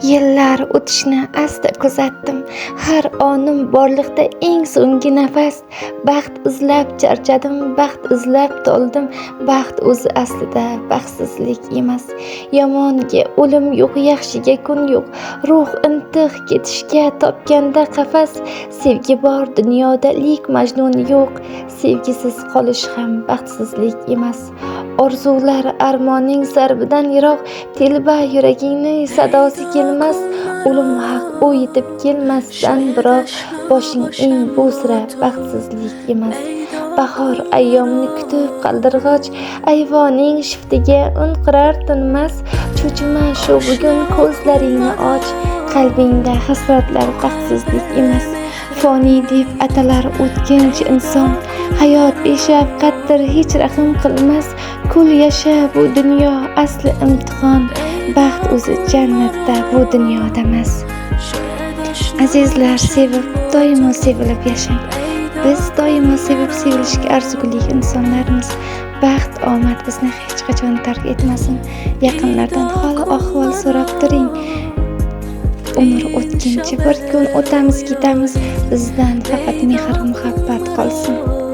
Yillar o'tishini asta kuzatdim. Har onim borliqda eng so'nggi nafas. Baxt izlab charchadim, baxt izlab to'ldim. Baxt o'zi aslida baxtsizlik emas. Yomonga o'lim yo'q, yaxshiga kun yo'q. Ruh intiq ketishga topganda qafas. Sevgi bor dunyoda, lek majnun yo'q. Sevgisiz qolish ham baxtsizlik emas. Orzular armonning zarbidan yiroq. Telba yuragingning sadosi kelmas. O'lim haq u yetib kelmasdan biroq boshing eng bu sira baxtsizlik emas. Bahor ayyomni kutib qaldirg'och, ayvoning shiftiga unqirar tinmas. Cho'chima shu bugun ko'zlaringni och, qalbingda hasratlar baxtsizlik emas. Foniy deb atalar o'tkinchi inson, hayot beshafqatdir, hech rahm qilmas. Kul yasha bu dunyo asli imtihon, baxt o'zi jannatda bu dunyoda emas. Azizlar, sevib doimo sevilib yashang. Biz doimo sevib sevilishga arzigulik insonlarmiz. Baxt, omad bizni hech qachon tark etmasin. Yaqinlardan hol ahvol so'rab turing. Umr o'tkinchi, bir kun o'tamiz ketamiz. Bizdan faqat mehr muhabbat qolsin.